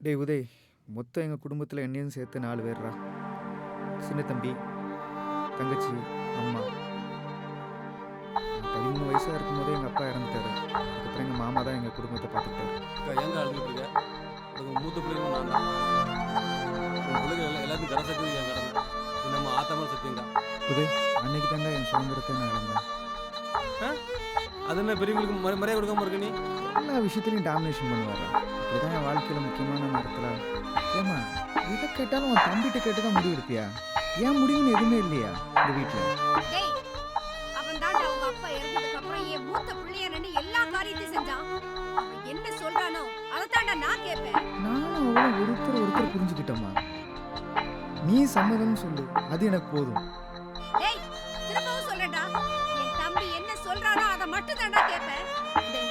டேய் உதய், மொத்தம் எங்கள் குடும்பத்தில் என்னையும் சேர்த்து 4 பேர்ரா. சின்ன தம்பி, தங்கச்சி, அம்மா. 13 வயசாக இருக்கும்போதே எங்கள் அப்பா இறந்துட்டாரு. அதுக்கப்புறம் எங்கள் மாமா தான் எங்கள் குடும்பத்தை பார்த்துக்கிட்டாரு. எங்க அழுதுட்டு இருக்க? உங்க மூத்த பிள்ளைங்களும் நான் தான். உங்க பிள்ளைங்க எல்லாத்தையும் கரை சேர்த்து என் கடமை. இது நம்ம ஆத்தமா சத்தியங்க. உதய், அன்னைக்கு தாங்க என் சுதந்திரத்தை நான் இழந்தேன். அது என்ன பெரியவங்களுக்கு மரியாதை கொடுக்காம இருக்க நீ? எல்லா விஷயத்துலையும் டாமினேஷன் பண்ணுவாரா? இதுதான் என் வாழ்க்கையில் முக்கியமான நேரத்தில். ஏமா இதை கேட்டாலும் உன் தம்பிகிட்ட கேட்டு தான் முடிவு எடுப்பியா? ஏன் முடிவுன்னு எதுவுமே இல்லையா இந்த வீட்டில்? அவன் தாண்டா உங்க அப்பா இறந்ததுக்கு அப்புறம் என் மூத்த பிள்ளைய நின்று எல்லா காரியத்தையும் செஞ்சான். அவன் என்ன சொல்றானோ அதை தாண்டா நான் கேட்பேன். நானும் அவளும் ஒருத்தர் புரிஞ்சுக்கிட்டோமா? நீ சம்மதம்னு சொல்லு, அது எனக்கு போதும். டேய், திரும்பவும் சொல்லடா. என் தம்பி என்ன சொல்றானோ அதை மட்டும் தாண்டா கேட்பேன். டேய்,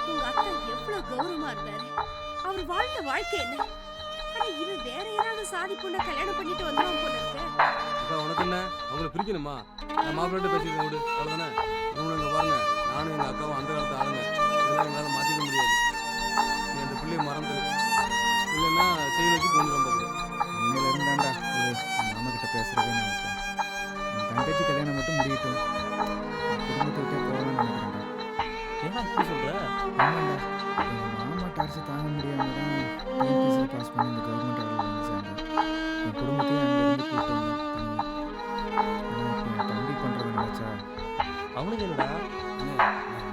உங்க அத்தை எவ்வளவு கௌரவமா இருந்தாரு. அவர் வாழ்ந்த வாழ்க்கை என்ன? ஆனா இவன் வேற ஏதாவது சாதி பொண்ணை கல்யாணம் பண்ணிட்டு வந்துருவான் போல இருக்கு. அக்கா உனக்கு என்ன? அவங்கள பிரிக்கணுமா? நான் மாப்பிள்ளை பேசிட்டு விடு, அவ்வளோதானே. இவங்க பாருங்க, நானும் எங்கள் அக்காவும் அந்த காலத்து ஆளுங்க. இதெல்லாம் எங்களால் மாற்றிக்க முடியாது. நீ அந்த பிள்ளைய மறந்துடு, இல்லைன்னா செய்ய வச்சு கொண்டு வந்தது. உண்மையில இருந்தாண்டா மாமா கிட்ட பேசுறதே நான் விட்டேன். என் தங்கச்சி கல்யாணம் மட்டும் முடியட்டும், குடும்பத்தை விட்டே போகலான்னு நினைக்கிறேன்டா. ஏன்னா இப்படி சொல்ற? ஆமாண்டா, எங்கள் மாமா டார்ச்சர் தாங்க முடியாம தான் டிஎன்பிஎஸ்சியில் பாஸ் பண்ணி இந்த கவர்மெண்ட் வேலையில் வந்து சேர்ந்தேன். என் குடும்பத்தையும் அங்கேருந்து கூப்பிட்டு வந்தேன். ஆனால் இப்போ என் தம்பி பண்ணுறதை நினச்சா அவனுக்கு என்னடா?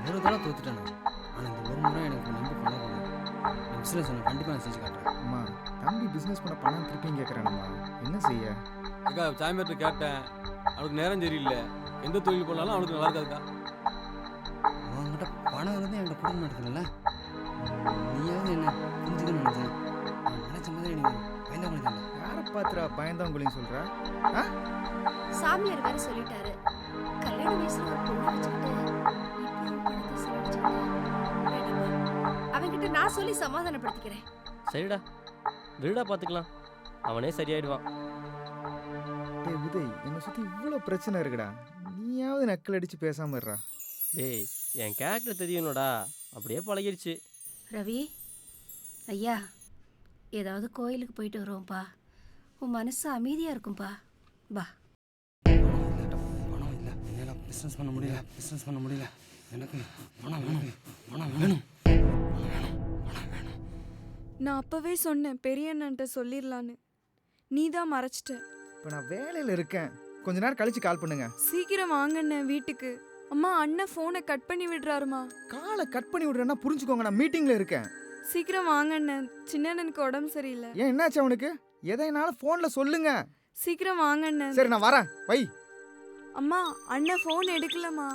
ஒரு தடவை தோத்துட்டானே. ஆனால் இந்த ஒரு முறை எனக்கு நம்பி பண்ணக்கூடாது. பிஸ்னஸ் ஒன்று கண்டிப்பாக நான் செஞ்சு காட்டுறேன். அம்மா, தம்பி பிஸ்னஸ் பண்ண பணம் திருப்பியும் கேட்குறானம்மா, என்ன செய்ய? அக்கா சாமியார்ட்ட கேட்டேன், அவனுக்கு நேரம் சரியில்லை. எந்த தொழில் போனாலும் அவனுக்கு நல்லா இருக்காதுக்கா. அவன்கிட்ட பணம் இருந்து என்கிட்ட கொடுக்க மாட்டேங்கல. நீயாவது என்ன புரிஞ்சுக்கணும்னு நினைச்சேன். நான் நினைச்ச மாதிரி நீங்க பயந்த பண்ணிட்டேன். யாரை பார்த்துடா பயந்தவங்களையும் சொல்கிறா? சாமியார் வேற சொல்லிட்டாரு, கல்யாண வயசுல ஒரு பொண்ணு வச்சுக்கிட்டு இப்பவும் பணத்தை செலவழிச்சுக்கிட்டு வேண்டாமா. அவன்கிட்ட நான் சொல்லி சமாதானப்படுத்திக்கிறேன். சரிடா, விருடா பார்த்துக்கலாம், அவனே சரியாயிடுவான். டேய் உதய், என்னை சுற்றி இவ்வளோ பிரச்சனை இருக்குடா, நீயாவது நக்கல் அடித்து பேசாமல் இருடா. டேய், என் கேரக்டர் தெரியணும்டா, அப்படியே பழகிடுச்சு. ரவி ஐயா, ஏதாவது கோயிலுக்கு போயிட்டு வருவோம்ப்பா. உன் மனசு அமைதியா இருக்கும்பா. வா. பணம் இல்லை, என்னால் பிஸ்னஸ் பண்ண முடியல. எனக்கு பணம் வேணும். நான் அப்பவே சொன்னேன் பெரிய அண்ணன்ட்ட சொல்லிடலான்னு. நீ தான் மறைச்சிட்ட. இப்போ நான் வேலையில் இருக்கேன், கொஞ்ச நேரம் கழிச்சு கால் பண்ணுங்க. சீக்கிரம் வாங்கண்ணே வீட்டுக்கு. அம்மா, அண்ணன் ஃபோனை கட் பண்ணி விடுறாருமா. காலை கட் பண்ணி விடுறேன்னா புரிஞ்சுக்கோங்க, நான் மீட்டிங்கில் இருக்கேன். சீக்கிரம் வாங்கண்ணன், சின்ன அண்ணனுக்கு உடம்பு சரியில்லை. ஏன் என்னாச்சு அவனுக்கு? எதைனாலும் ஃபோனில் சொல்லுங்க. சீக்கிரம் வாங்கண்ணன். சரி நான் வரேன், வை. அம்மா, அண்ணன் ஃபோன் எடுக்கலமா.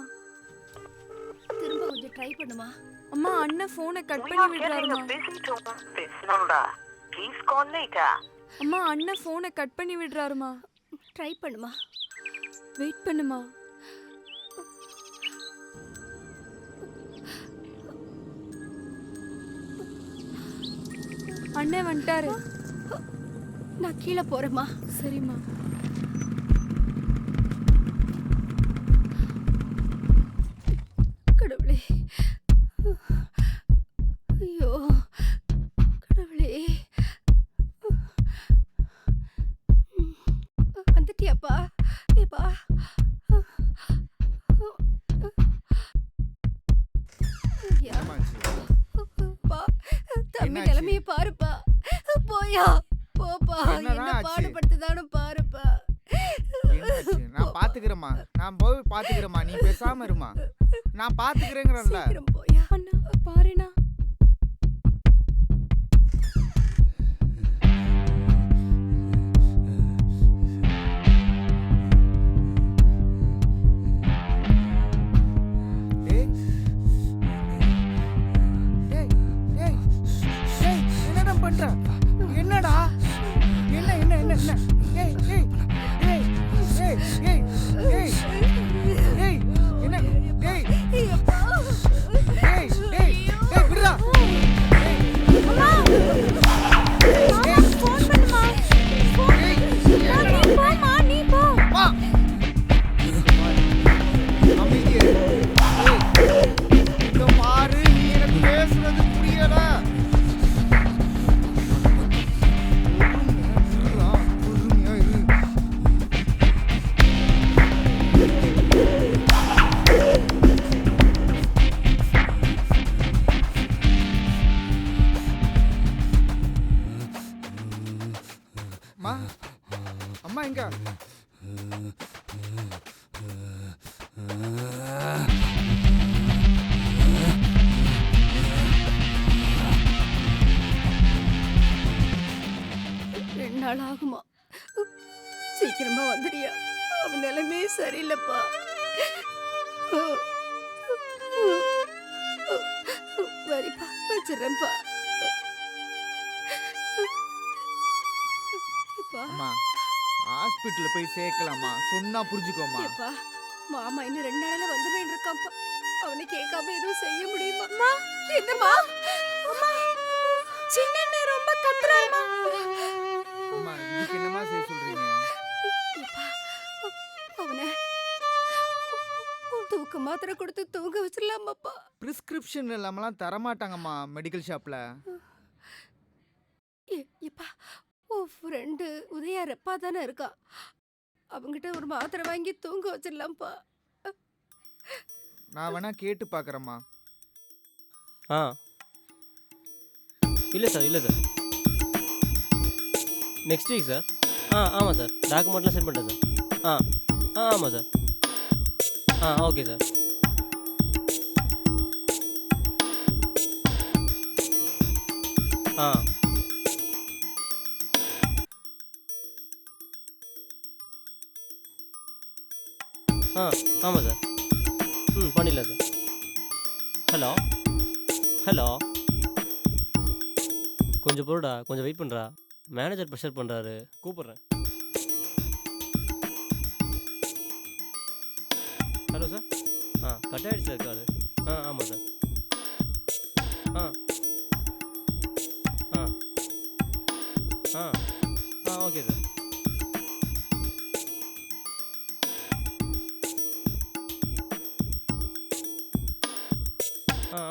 திரும்ப கொஞ்சம் ட்ரை பண்ணுமா. அம்மா, அண்ணன் ஃபோனை கட் பண்ணி விடுறாருமா. அம்மா, அண்ணன் ஃபோனை கட் பண்ணி விடுறாருமா. ட்ரை பண்ணுமா. வெயிட் பண்ணுமா. அண்ணன் வந்துட்டாரு. நான் கீழே போறேம்மா. சரிம்மா. கடவுளே, ஐயோ கடவுளே, வந்துட்டியாப்பா? ஏப்பா, தம்பி நிலைமையை பாருப்பா. போயா போப்பா, என்ன பாடுபடுத்துதானு பாருப்பா. நான் பாத்துக்கிறேம்மா, நான் போய் பாத்துக்கிறேம்மா, நீ பேசாம இருமா, நான் பாத்துக்கிறேங்கிறேன்ல. சீக்கிரம் போயா. அண்ணா பாருண்ணா. என்னடா என்ன என்ன என்ன என்ன? ஏய் ஏய் ஏய் ஏய் ஏய் ஏய் ஏய் என்ன? ஏய் ஏய் ஏய் ஏய் விடுடா. அம்மா, ஃபோன் பண்ணுமா. நீ போ. வா. அமைதியே. இங்க பாரு, நீ எனக்கு பேசுறது புரியல. இங்க. ரெண்டு நாள் ஆகுமா? சீக்கிரமா வந்துடுறியா? அவன் நிலைமையே சரியில்லைப்பா. சரிப்பா, வச்சிடறேன்ப்பா. அம்மா ஹாஸ்பிட்டல்ல போய் சேர்க்கலாமா? சொன்னா புரிஞ்சுக்கோமா? எப்பா, மாமா இன்னும் 2 நாள்ல வந்துடுவேன் இருக்கான்ப்பா. அவனை கேட்காம எதுவும் செய்ய முடியுமா? என்னம்மா? சின்ன ரொம்ப கத்துறாமா. அம்மா இதுக்கு என்னமா செய்ய சொல்றீங்க? அவனை தூக்க மாத்திரை கொடுத்து தூங்க வச்சிடலாமாப்பா? பிரிஸ்கிரிப்ஷன் இல்லாமலாம் தரமாட்டாங்கம்மா மெடிக்கல் ஷாப்ல. எப்பா, உன் ஃப்ரெண்டு உதயா ரெப்பா தானே இருக்கா, அவங்கிட்ட ஒரு மாத்திரை வாங்கி தூங்க வச்சிடலாம்ப்பா. நான் வேணா கேட்டு பார்க்குறேம்மா. ஆ இல்லை சார், இல்லை சார், நெக்ஸ்ட் வீக் சார். ஆமாம் சார், டாக்குமெண்ட்லாம் சென்ட் பண்ணிட்டேன் சார். ஆமாம் சார். Okay sir. ஆமாம் சார். பண்ணிடலாம் சார். ஹலோ ஹலோ, கொஞ்சம் பொருடா, கொஞ்சம் வெயிட் பண்ணுறா. மேனேஜர் ப்ரெஷர் பண்ணுறாரு, கூப்பிட்றேன். Hello sir. கட் ஆகிடுச்சு சார் கால். ஆமாம் சார். Okay sir.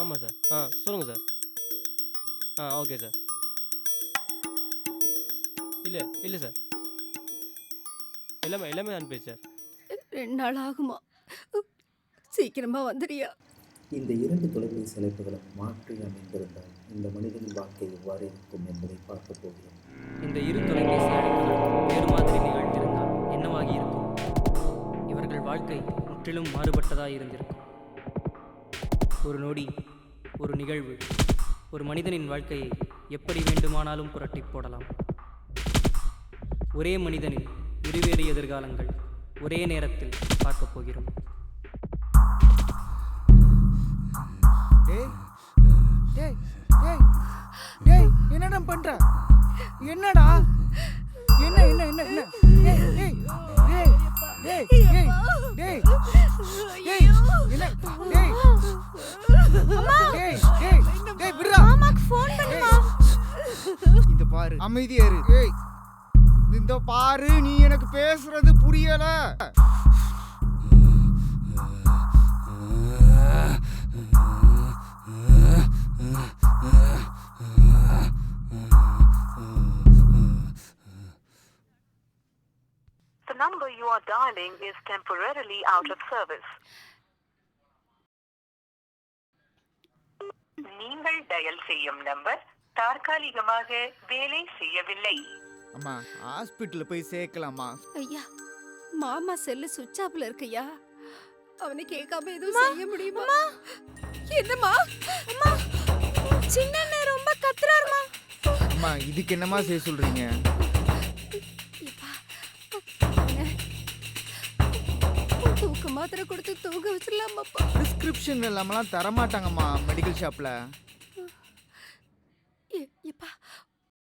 ஆமாம் சார். சொல்லுங்கள் சார். Okay sir. இல்லை சார், எல்லாமே அனுப்பிச்சு சார். 2 நாள் ஆகுமா? சீக்கிரமா வந்துடுறியா? இந்த 2 தொலைபேசி அழைப்புகளும் மாற்றி அமைந்திருந்தால் இந்த மனிதனின் வாழ்க்கை எவ்வாறு இருக்கும் என்பதை பார்க்க போகிறோம். இந்த 2 தொலைபேசி அழைப்புகளும் வேறு மாதிரி நிகழ்ந்திருந்தால் என்னவாகி இருக்கும்? இவர்கள் வாழ்க்கை முற்றிலும் மாறுபட்டதாக இருந்திருக்கும். ஒரு நொடி, ஒரு நிகழ்வு ஒரு மனிதனின் வாழ்க்கையை எப்படி வேண்டுமானாலும் புரட்டி போடலாம். ஒரே மனிதனின் இருவேறு எதிர்காலங்கள் ஒரே நேரத்தில் பார்க்க போகிறோம். என்னடா பண்ற? என்னடா? என்ன என்ன என்ன என்ன? இந்த பாரு, அமைதியா இரு. இந்த பாரு, நீ எனக்கு பேசுறது புரியல. The number you are dialing is temporarily out of service. நீங்கள் டயல் செய்யும் நம்பர் தற்காலிகமாக வேலை செய்யவில்லை. அம்மா ஹாஸ்பிட்டல்ல போய் சேர்க்கலாமா? ஐயா, மாமா செல்லு சுவிட்ச் ஆஃப்ல இருக்குயா. அவனை கேட்காம எதுவும் செய்ய முடியுமா? என்னம்மா? அம்மா, சின்ன ரொம்ப கத்துறாருமா. அம்மா இதுக்கு என்னமா செய்ய சொல்றீங்க? தூக்க மாத்திரை கொடுத்து தூங்க வச்சிடலாமாப்பா? பிரிஸ்கிரிப்ஷன் இல்லாமலாம் தரமாட்டாங்கம்மா மெடிக்கல் ஷாப்ல. எப்பா,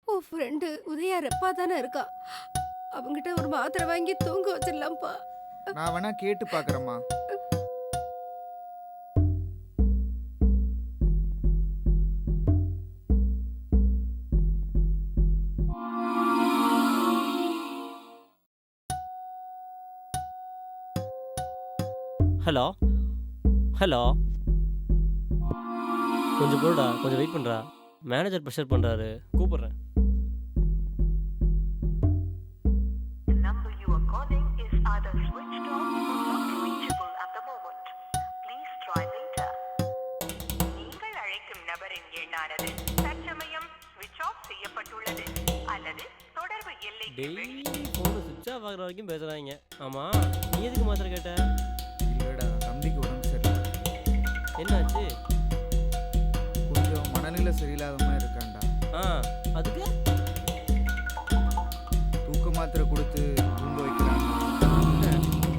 உன் ஃப்ரெண்டு உதயா ரெப்பா தானே இருக்கா, அவங்கிட்ட ஒரு மாத்திரை வாங்கி தூங்க வச்சிடலாம்ப்பா. நான் வேணா கேட்டு பார்க்குறேம்மா. ஹலோ ஹலோ, கொஞ்சம் பொருடா, கொஞ்சம் வெயிட் பண்ணுறா. மேனேஜர் ப்ரெஷர் பண்ணுறாரு, கூப்பிட்றேன். The number you are calling is either switched off or not reachable at the moment. Please try later. நீங்கள் அழைக்கும் நபரின் எண்ணானது தற்சமயம் switch off செய்யப்பட்டுள்ளது அல்லது தொடர்பு எல்லைக்கு டெய்லி ஃபோனை சுவிட்ச் ஆஃப் ஆகிற வரைக்கும் பேசுகிறாங்க. ஆமாம், நீ எதுக்கு மாத்திரை கேட்ட? இல்லைடா, தம்பிக்கு உடம்பு சரியில்லை. என்னாச்சு? கொஞ்சம் மனநிலை சரியில்லாத மாதிரி இருக்கான்டா. அதுக்கு தூக்க மாத்திரை கொடுத்து தூங்க வைக்கிறாங்க.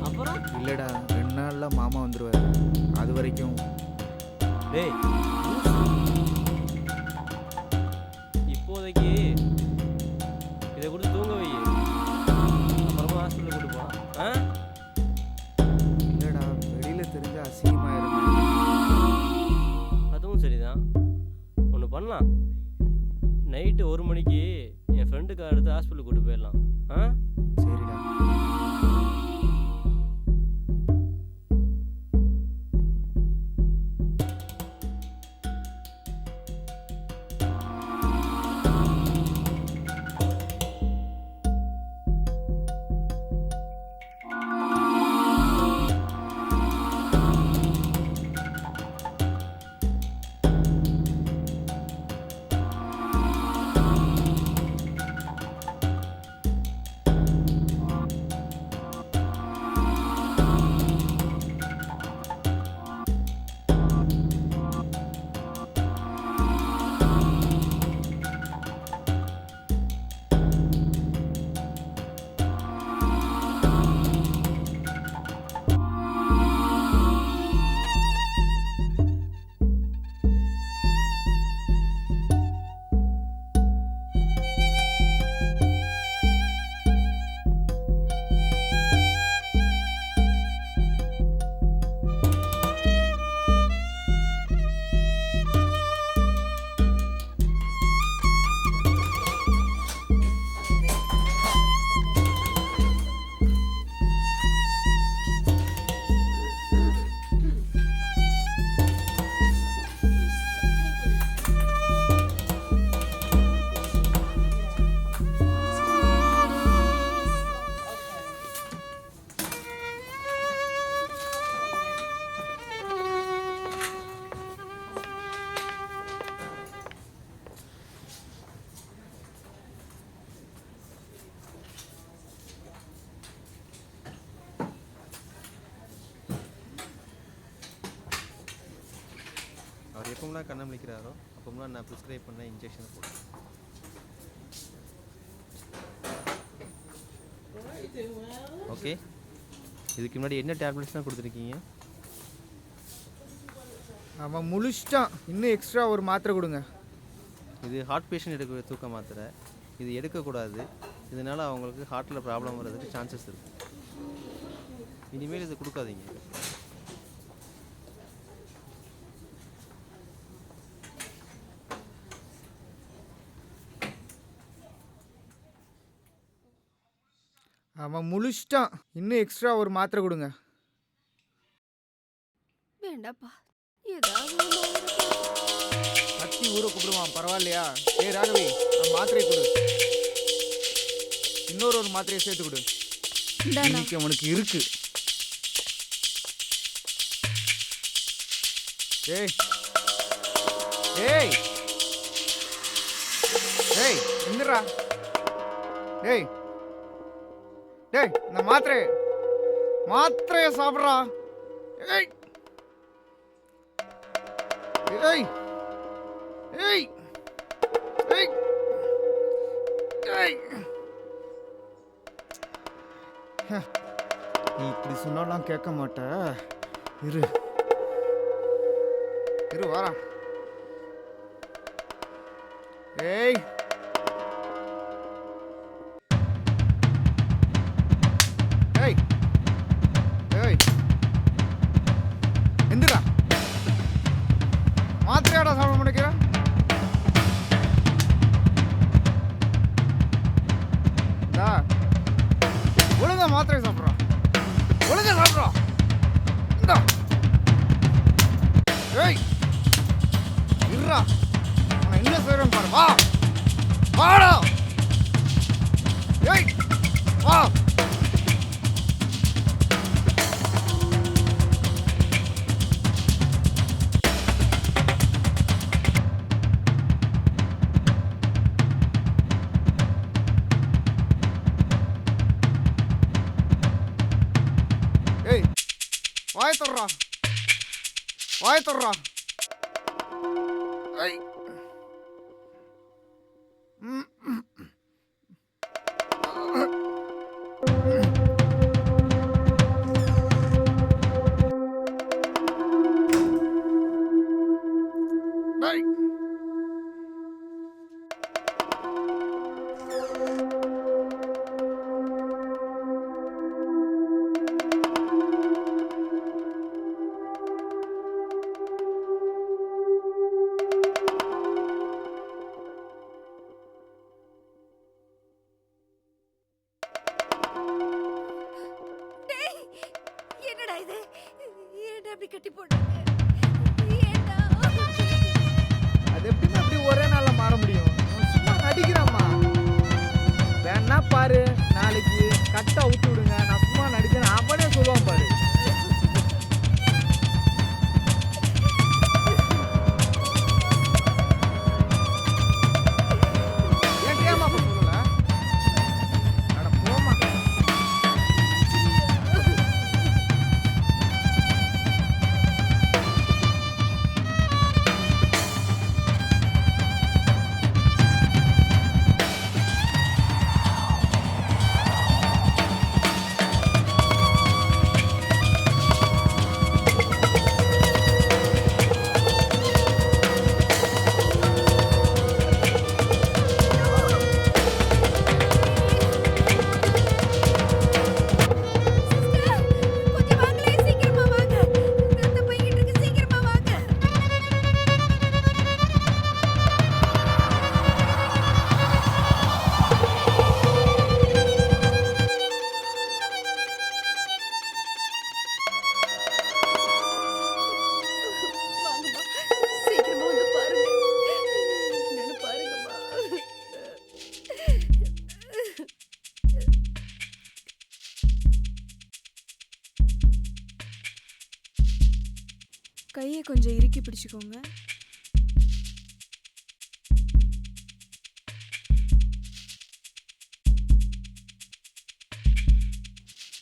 அப்புறம் இல்லைடா, 2 நாளில் மாமா வந்துடுவார். அது வரைக்கும் டேய், இப்போதைக்கு இதை கொடுத்து தூங்க வை, அப்புறமா ஹாஸ்பிட்டலுக்கு கூட்டு போகலாம். இல்லைடா, வெளியில் தெரிஞ்ச அசிங்கமாயிருமே. அதுவும் சரிதான். ஒன்று பண்ணலாம், நைட்டு 1 மணிக்கு என் ஃப்ரெண்டுக்கு அடுத்து ஹாஸ்பிட்டலுக்கு கூட்டு போயிடலாம். சரிடா. அவர் எப்போம்லாம் கண்ணை முழிக்கிறாரோ அப்போம்லாம் நான் ப்ரிஸ்கிரைப் பண்ண இன்ஜெக்ஷன் போடுறேன். ஓகே, இதுக்கு முன்னாடி என்ன டேப்லெட்ஸ்லாம் கொடுத்துருக்கீங்க? அவன் முழிச்சிட்டான். இன்னும் எக்ஸ்ட்ரா ஒரு மாத்திரை கொடுங்க. இது ஹார்ட் பேஷண்ட் எடுக்க தூக்க மாத்திரை. இது எடுக்கக்கூடாது. இதனால் அவங்களுக்கு ஹார்ட்டில் ப்ராப்ளம் வர்றதுக்கு சான்சஸ் இருக்குது. இனிமேல் இது கொடுக்காதீங்க. அவன் முழிச்சிட்டான். இன்னும் எக்ஸ்ட்ரா ஒரு மாத்திரை கொடுங்க. வேண்டாப்பா, ஏதாவது கத்தி ஊரை கூப்பிடுவான், பரவாயில்லையா? ராகவி, அந்த மாத்திரையை கொடு. இன்னொரு மாத்திரையை சேர்த்து கொடு. இன்னைக்கு அவனுக்கு இருக்கு. ஏய் ஏய் ஏய் இந்துரா. ஏய் டேய், இந்த மாத்திரையை சாப்பிட்றா. ஏய் ஏய் ஏய் ஏய் ஏய், நீ இப்படி சொன்னாலாம் கேட்க மாட்ட. இரு வரா. ஏய் ஏய் ஏய் எந்திரா. மாத்திரையாடா சாப்பிட முடிக்கிற? ஒழுங்கா மாத்திரை சாப்பிட்றோம். ஒழுங்கா சாப்பிட்றோம். இந்தா. ஏய் இருடா, நான் என்ன செய்யறேன்னு பாரு. வா வாடா. ஏய் வா. வாய் தொடரா, வாய் தொடரா. ஐ ம் ம். டேய். டேய், என்னடா இது? ஏன்டா அப்படி கட்டி போட்டாங்க? ஏன்டா? அது எப்படிம்மா அப்படி ஒரே நாள்ல மாற முடியும்? அவன் சும்மா நடிக்கிறாம்மா. வேணா பாரு, நாளைக்கு கட்டை அவுத்து விடுங்க, நான் சும்மா நடிச்சேன் அவனே சொல்லுவான் பாரு. ஏன்டியாம்மா அப்ப சொல்லல? அட போம்மா. சிஸ்டர், கொஞ்சம் வாங்களேன், சீக்கிரமா வாங்க. ரத்தம் போய்கிட்டு இருக்கு, சீக்கிரமா வாங்க. வாங்கம்மா, சீக்கிரமா வந்து பாருங்க. என்னன்னு பாருங்கம்மா. கையை கொஞ்சம் இறுக்கி பிடிச்சுக்கோங்க.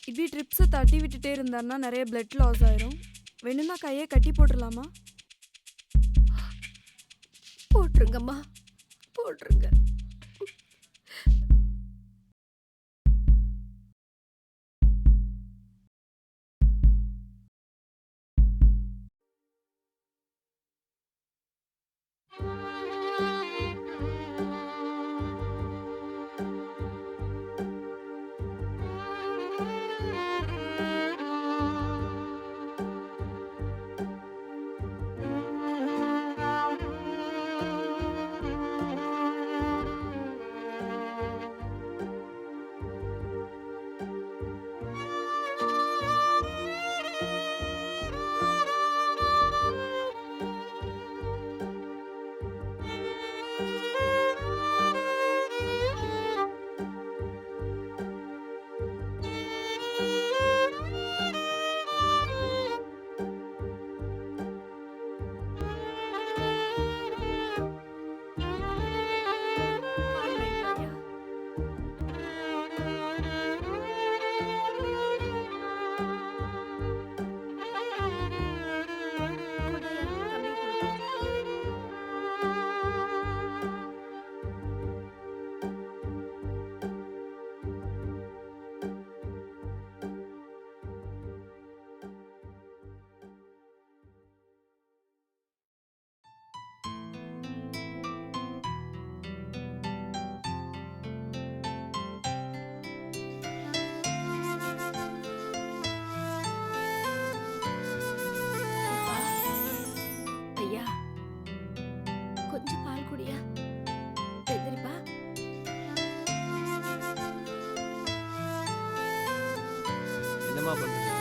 இப்படி ட்ரிப்ஸை தட்டி விட்டுட்டே இருந்தாருன்னா நிறைய பிளட் லாஸ் ஆயிரும். வேணும்னா கையை கட்டி போட்டுடலாமா? போட்டுருங்கம்மா, போட்டுருங்க. என்னம்மா பண்ணுறீங்க?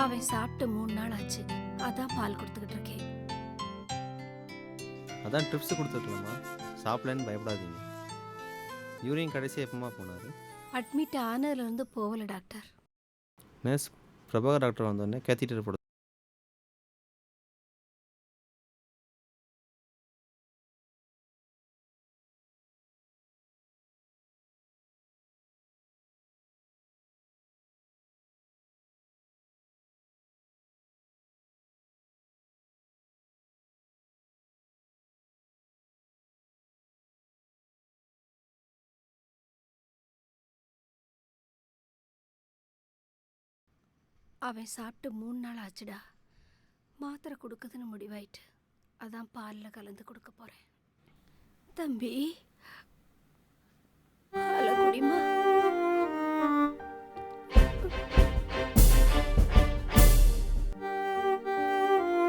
அவன் சாப்பிட்டு 3 நாள் ஆச்சு. அதான் பால் கொடுத்துக்கிட்டு இருக்கேன். அதான் ட்ரிப்ஸ் கொடுத்துருக்கலாமா, சாப்பிடலன்னு பயப்படாதீங்க. யூரின் கடைசி எப்பமா போனார்? அட்மிட் ஆனதுலேருந்து போகல டாக்டர். நர்ஸ் பிரபாகர் டாக்டர் வந்தோடனே கேத்தீட்டர் போட அவன் சாப்பிட்டு 3 நாள் ஆச்சுடா. மாத்திரை கொடுக்குதுன்னு முடிவாயிட்டு. அதான் பாலில் கலந்து கொடுக்க போகிறேன். தம்பி, பாலை குடிமா.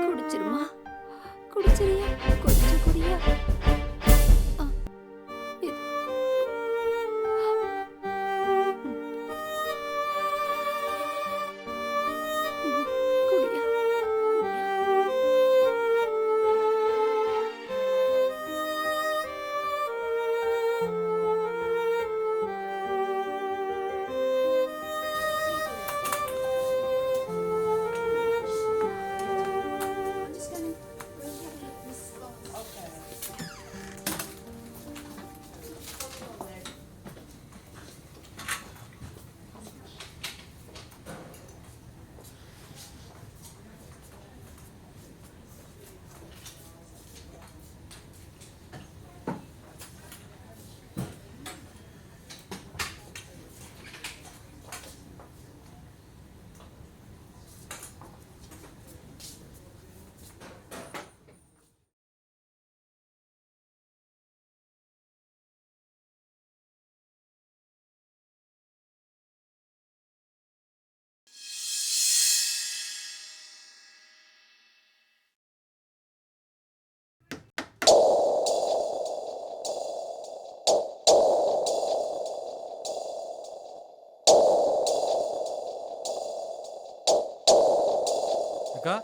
குடிச்சிருமா? குடிச்சிரியா? கொஞ்சம் குடியா? இது குடியா? அக்கா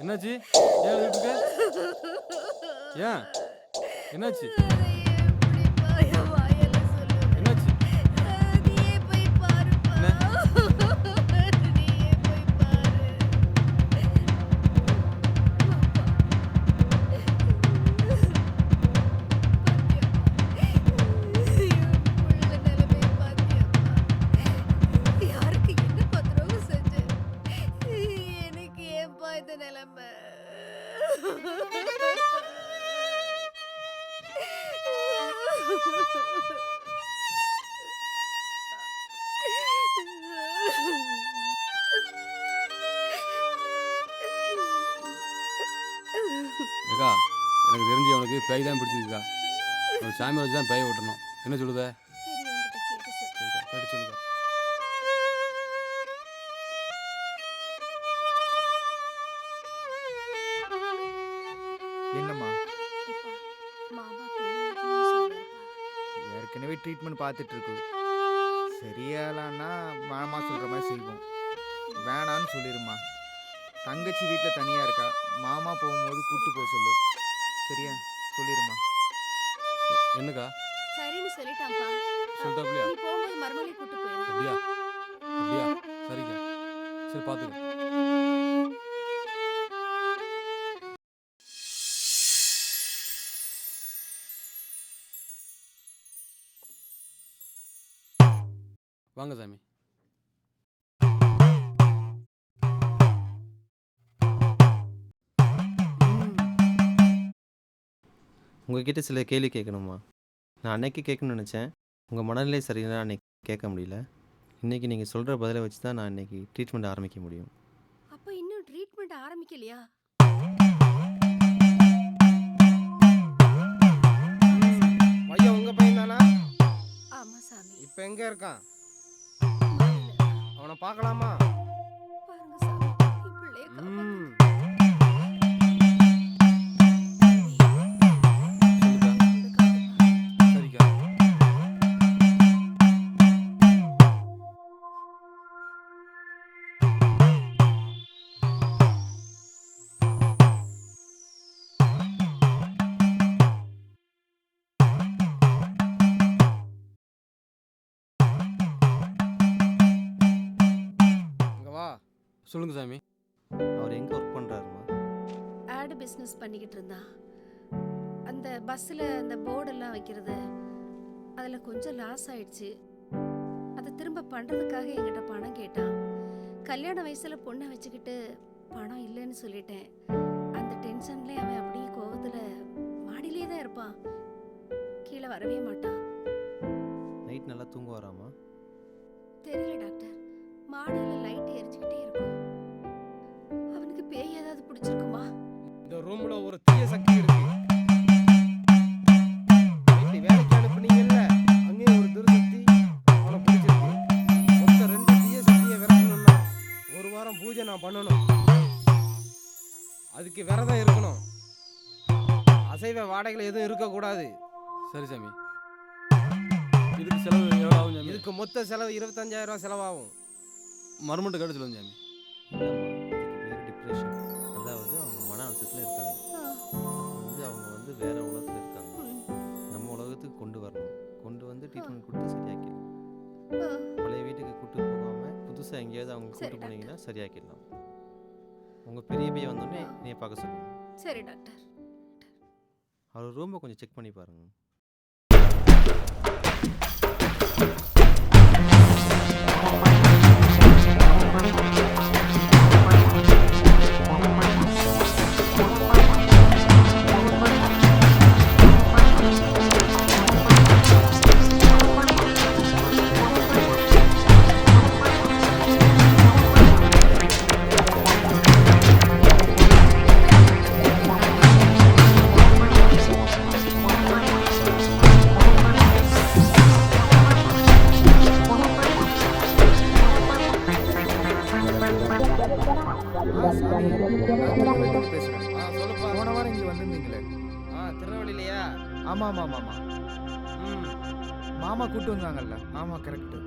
என்னாச்சு? ஏன் அழுதுட்டு இருக்க? ஏன் என்னாச்சு? என்னாச்சு? என்ன? யாருக்கு என்னப்பா துரோகம் செஞ்ச? எனக்கு ஏன்பா இந்த நிலைமை? அக்கா எனக்கு தெரிஞ்சு அவனுக்கு பேய் தான் பிடிச்சிருக்கா. ஒரு சாமி வச்சு தான் பேய் ஓட்டணும். என்ன சொல்லுத? பெரியவங்கிட்ட கேட்டு சொல்லு. சரிக்கா கேட்டு சொல்லுக்கா. என்னம்மா? எப்பா, மாமா பேய் சொல்லுப்பா. ஏற்கனவே ட்ரீட்மெண்ட் பார்த்துட்டு இருக்கு. சரியாலான்னா மாமா சொல்கிற மாதிரி செய்வோம். வேணான்னு சொல்லிடுமா. தங்கச்சி வீட்டில் தனியாக இருக்கா. மாமா போகும்போது கூப்பிட்டு போக சொல்லு. சரியா? சொல்லிடுமா. என்னக்கா சரின்னு சொல்லிட்டான்ப்பா. சொல்லிட்டாப்லையா? நீ போகும்போது மறுமொழி கூட்டு போயிரு. அப்படியா? அப்படியா? சரிக்கா. சரி பார்த்துக்க. வாங்க சாமி. உங்ககிட்ட சில கேள்வி கேட்கணுமா? நான் அன்னைக்கு கேட்கணும்னு நினச்சேன். உங்கள் மனநிலை சரியில்லைனா அன்னைக்கு கேட்க முடியல. இன்றைக்கி நீங்கள் சொல்கிற பதிலை வச்சு தான் நான் இன்றைக்கி ட்ரீட்மெண்ட் ஆரம்பிக்க முடியும். அப்ப இன்னும் ட்ரீட்மெண்ட் ஆரம்பிக்கலையா? பையன் உங்கள் பையன் தானா? ஆமா சாமி. இப்போ எங்கே இருக்கான்? மலையில. அவனை பார்க்கலாமா? பாருங்க சாமி, என் பிள்ளைய காப்பாத்துங்க. ம். சொல்லுக்கா. சரிக்கா. இங்கே வா. சொல்லுங்க சாமி. அவர் எங்கே ஒர்க் பண்ணுறாருமா? ஆடு பிஸ்னஸ் பண்ணிக்கிட்டு இருந்தான். அந்த பஸ்ஸில் அந்த போர்டெல்லாம் வைக்கிறது அதில் கொஞ்சம் லாஸ் ஆயிடுச்சு. அதை திரும்ப பண்ணுறதுக்காக என்கிட்ட பணம் கேட்டான். கல்யாண வயசில் பொண்ணை வச்சுக்கிட்டு பணம் இல்லைன்னு சொல்லிட்டேன். அந்த டென்ஷன்லேயே அவன் அப்படியே கோவத்தில் மாடியிலே தான் இருப்பான். கீழே வரவே மாட்டான். நைட் நல்லா தூங்குவாராமா? தெரியல டாக்டர். மாடியில லைட் எரிஞ்சுக்கிட்டே இருக்கும். அவனுக்கு பேய் ஏதாவது பிடிச்சிருக்குமா? இந்த ரூம்ல ஒரு தீய சக்தி இருக்கு. நைட்டு வேலைக்கு அனுப்புனீங்கல்ல, அங்கேயும் ஒரு துர்சக்தி அவனை பிடிச்சிருக்கு. மொத்தம் 2 தீய சக்தியை விரட்டணும்னா 1 வாரம் பூஜை நான் பண்ணணும். அதுக்கு விரதம் இருக்கணும். அசைவ வாடைகள் எதுவும் இருக்கக்கூடாது. சரி சாமி. இதுக்கு செலவு எவ்வளோ ஆகும் சாமி? இதுக்கு மொத்த செலவு 25,000 ரூபா செலவாகும். மறுமட்டு கேட்டு சொல்லுங்க சாமி. இல்லைம்மா, இதுக்கு பேர் டிப்ரெஷன். அதாவது அவங்க மன அழுத்தத்தில் இருக்காங்க. அவங்க வந்து வேற உலகத்தில் இருக்காங்க. நம்ம உலகத்துக்கு கொண்டு வரணும். கொண்டு வந்து ட்ரீட்மெண்ட் கொடுத்து சரியாக்கிடலாம். பழைய வீட்டுக்கு கூட்டு போகாமல் புதுசாக எங்கேயாவது அவங்க கூட்டு போனீங்கன்னா சரியாக்கிடலாம். உங்கள் பெரிய பையன் வந்தோடனே நீ பார்க்க சொல்லுங்க. சரி டாக்டர். அவர் ரூமை கொஞ்சம் செக் பண்ணி பாருங்க. சொல்லுப்பா. போன வாரம் இங்கே வந்திருந்தீங்களே? திருநெல்வேலியா? ஆமாம் ஆமாம் ஆமாம். மாமா கூட்டு வந்தாங்கல்ல? ஆமாம் கரெக்டு.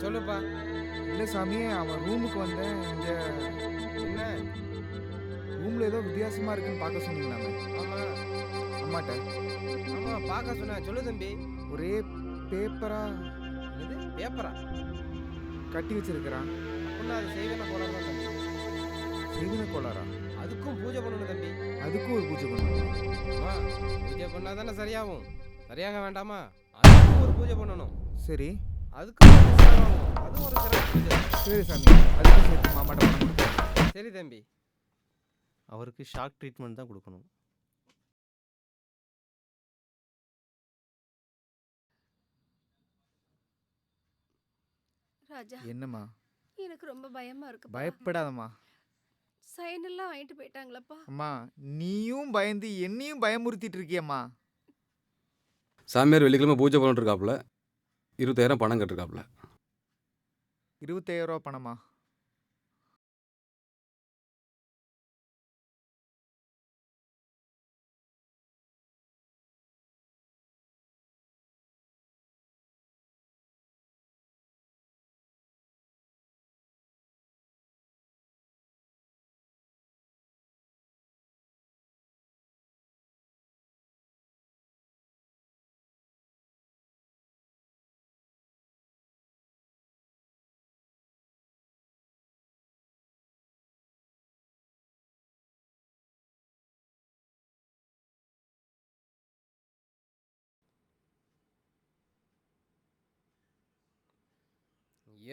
சொல்லுப்பா. இல்லை சாமி, அவன் ரூமுக்கு வந்தேன். இங்கே என்ன ரூமில் ஏதோ வித்தியாசமாக இருக்குன்னு பார்க்க சொன்னீங்களாமே? ஆமாம். அம்மாட்ட? ஆமாம், பார்க்க சொன்னேன். சொல்லு தம்பி. ஒரே பேப்பரா இது பேப்பரா கட்டி வச்சிருக்கிறான். அப்படின்னா அது செய்வன கோளாறு தான் தம்பி. செய்வின கோளாரா? அதுக்கும் பூஜை பண்ணணும் தம்பி. அதுக்கும் ஒரு பூஜை பண்ணணும். பூஜை பண்ணால் தானே சரியாகும். சரியாக வேண்டாமா? அதுக்கும் ஒரு பூஜை பண்ணணும். சரி, அதுக்கும் அதுவும் ஒரு சிறப்பு பூஜை. சரி சாமி, அதுக்கும் சேர்த்து மாமாட்ட பணம் கொடுத்தேன். சரி தம்பி. அவருக்கு ஷாக் ட்ரீட்மெண்ட் தான் கொடுக்கணும். ராஜா, என்னம்மா? எனக்கு ரொம்ப பயமா இருக்கு. பயப்படாதம்மா. சைன் எல்லாம் வாங்கிட்டு போயிட்டாங்களப்பா. அம்மா, நீயும் பயந்து என்னையும் பயமுறுத்திட்டு இருக்கியம்மா. சாமியார் வெள்ளிக்கிழமை பூஜை பண்ணிட்டு இருக்காப்புல. 20,000 பணம் கட்டிருக்காப்புல. 25,000 ரூபா பணமா?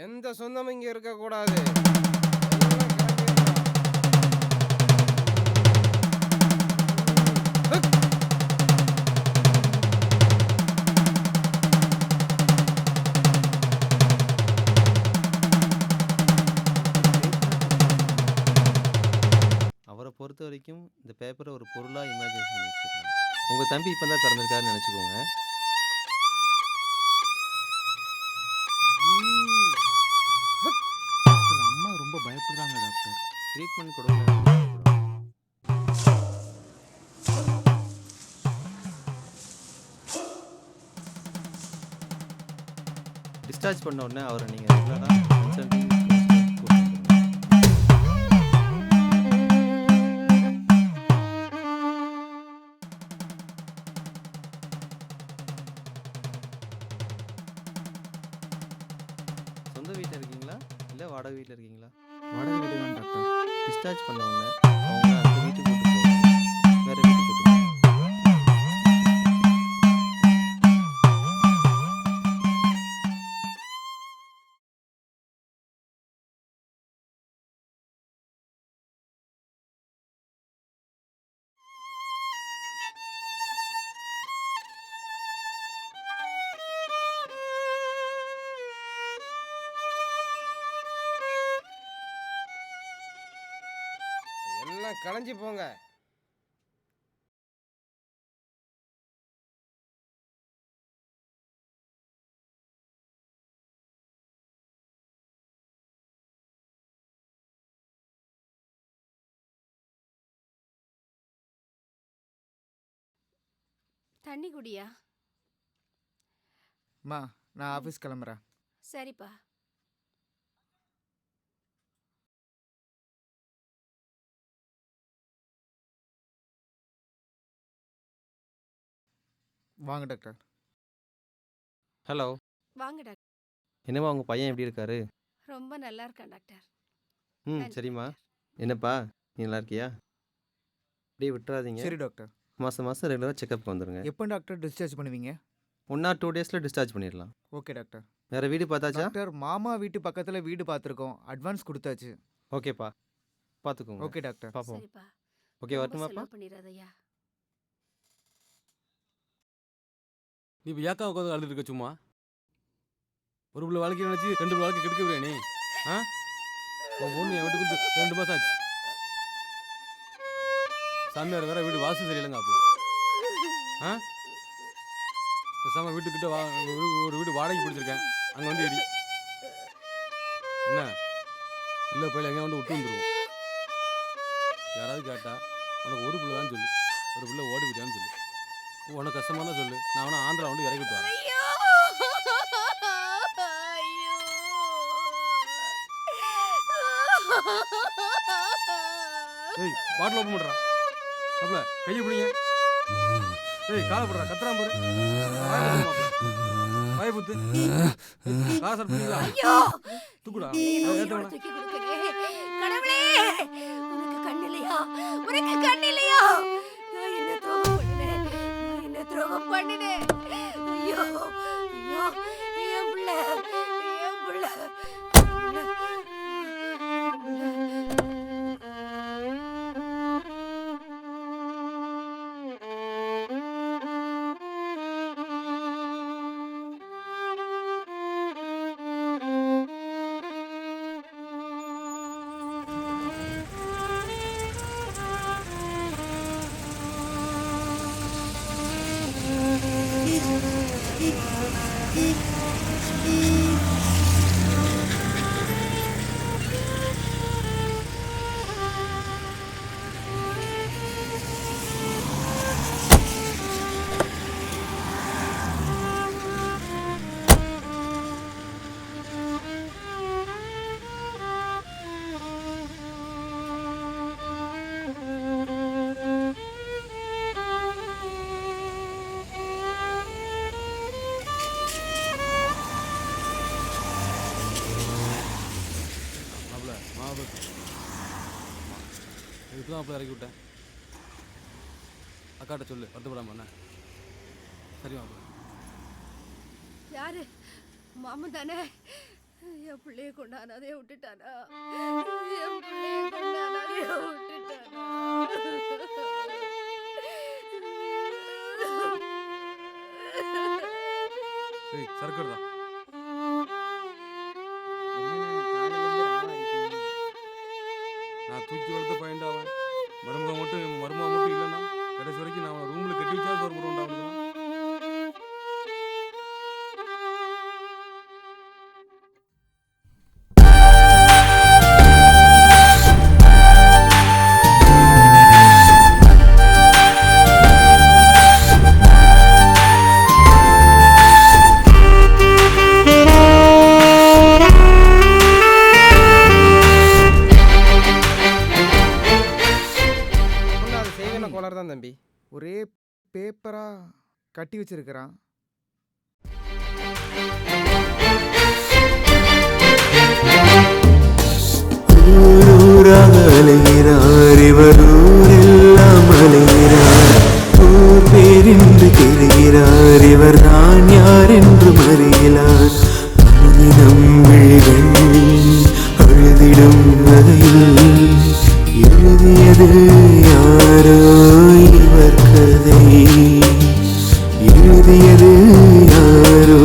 எந்த சொந்தமும் இங்கே இருக்கக்கூடாது. அவரை பொறுத்த வரைக்கும் இந்த பேப்பரை ஒரு பொருளாக இமேஜின் பண்ணி வச்சுருக்காங்க. உங்கள் தம்பி இப்போ தான் பிறந்திருக்காருன்னு நினச்சிக்கோங்க. அம்மா ரொம்ப பயப்படுறாங்க டாக்டர். ட்ரீட்மெண்ட் கொடுக்கணும். டிஸ்சார்ஜ் பண்ண உடனே அவரை நீங்கள் ரெகுலராக கன்சல்டிங் சொந்த வீட்டில் இருக்கீங்களா இல்லை வாடகை வீட்டில் இருக்கீங்களா? வாடகை வீடு தான் டாக்டர். டிஸ்சார்ஜ் பண்ண உடனே அவங்க அந்த வீட்டுக்கு கூட்டு போவாங்க. வேறு வீட்டுக்கு கூட்டு போவாங்க. எல்லாம் களைஞ்சி போங்க. தண்ணி குடியா? அம்மா நான் ஆஃபீஸ் கிளம்புறேன். சரிப்பா. வாங்க டாக்டர். ஹலோ. வாங்க டாக்டர். என்னம்மா உங்கள் பையன் எப்படி இருக்காரு? ரொம்ப நல்லா இருக்கான் டாக்டர். ம் சரிம்மா. என்னப்பா நீ நல்லா இருக்கியா? அப்படியே விட்டுறாதீங்க. சரி டாக்டர். மாதம் மாதம் ரெகுலராக செக்கப் வந்துடுங்க. எப்போ டாக்டர் டிஸ்சார்ஜ் பண்ணுவீங்க? 1 or 2 டேஸில் டிஸ்சார்ஜ் பண்ணிடலாம். Okay doctor. வேறு வீடு பார்த்தாச்சா? டாக்டர் மாமா வீட்டு பக்கத்தில் வீடு பார்த்துருக்கோம். அட்வான்ஸ் கொடுத்தாச்சு. ஓகேப்பா பார்த்துக்கோங்க. Okay doctor. பார்ப்போம். சரிப்பா. ஓகே ரொம்ப வரட்டுமாப்பா? செலவு பண்ணிடாதயா. நீ இப்போ ஏக்கா உட்காந்து அழுதுட்டு இருக்க சும்மா? ஒரு பிள்ளை வாழ்க்கை நினச்சி 2 பிள்ளை வாழ்க்கை கெடுக்க விடுறியா நீ? ஆ உன் பொண்ணு என் வீட்டுக்கு வந்து 2 மாதம் ஆச்சு. சாமியார் வேற வீடு வாசல் சரியில்லைங்க அப்போ. ஆ பேசாமல் வீட்டுக்கிட்ட ஒரு வீடு வாடகைக்கு பிடிச்சிருக்கேன். அங்கே வந்து எரி என்ன இல்லை போயில எங்கே வந்து விட்டு வந்துடுவோம். யாராவது கேட்டா உனக்கு ஒரு பிள்ளை தான் சொல்லு, ஒரு பிள்ளை ஓடி விட்டான்னு சொல்லு. உனக்கு கஷ்டமான சொல்லு, நான் அவனை ஆந்திரா வந்து இறக்கிட்டு வரேன். ஏய் பாட்டில் ஓப்பன் பண்ணுறான் அப்பல கையை பிடிங்க. ஏய் காலை போடுறா கத்துறான் பாரு. வாயை புத்து காசை சாப்பிட்டீங்களா? தூக்குடா தூக்கி கொடுக்கிறேன். கடவுளே உனக்கு கண் இல்லையா? உனக்கு கண் இல்லையா? நான் என்ன துரோகம் பண்ணினேன்? நான் என்ன துரோகம் பண்ணினேன்? ஐயோ ஐயோ என் பிள்ளை என் பிள்ளை. இதுக்கு தான் அப்போ இறக்கி விட்டேன். அக்காட்ட சொல்லு வருத்தப்படாம என்ன. சரிமா யாரு? மாமன் தானே? என் பிள்ளைய கொண்டானதே விட்டுட்டானா? என் பிள்ளைய கொண்டானதே விட்டுட்டானா? ஏய் சரக்குறதா நான் தூக்கி வளர்த்த பையன்டாவன். மருமக மட்டும் இல்லைன்னா கடைசி வரைக்கும் நான் அவனை ரூமில் கட்டி வச்சா சோறு போடுவோம்டா அவனுக்கு. தம்பி ஒரே பேப்பரா கட்டி வச்சிருக்கிறான். அலைகிறார் இவர் ஊரெல்லாம் அலைகிறார். ஊர் பேரின்று தெரிகிறார் இவர் நான் யார் என்று மறிகிறார். அழுதிடும் விழிகள் அழுதிடும் வகையில் எழுதியது யாரோ இவர் கதை. எழுதியது யாரோ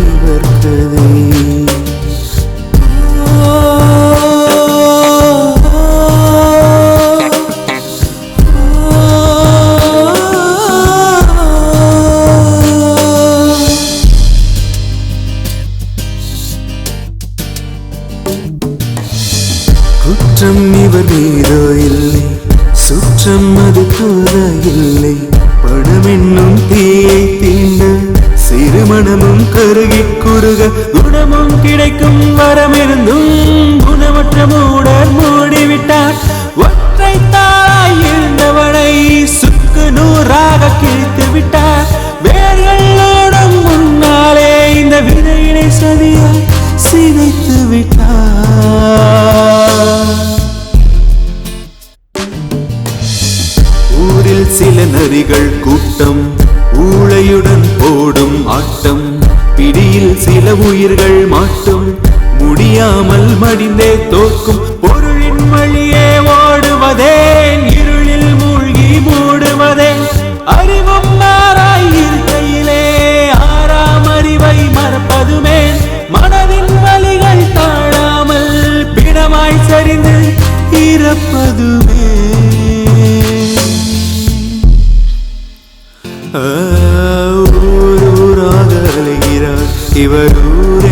இவர் கதை. மனமும் கருகி குறுக குணமும் கிடைக்கும் வரமிருந்தும் குணமற்ற மூடர் மூடிவிட்டார். ஒற்றை தாய் இருந்தவனை சுக்கு நூறாக கிழித்து விட்டார். வேர்களோடும் முன்னாலே இந்த விதையினை சதியாய் சிதைத்து விட்டார். ஊரில் சில நரிகள் கூட்டம் ஊளையுடன் போடும் ஆட்டம். பிடியில் சில உயிர்கள் மாட்டும் முடியாமல் மடிந்தே தோற்கும். பொருளின் வழியே ஓடுவதே இருளில் மூழ்கி மூடுவதே. அறிவும் மாறாய் இருக்கையிலே ஆறாம் அறிவை மறப்பதுமே. மனதின் வலிகள் தாழாமல் பிணமாய் சரிந்து இறப்பதுமே. ஊராக அலைகிறார் இவர் ஊரே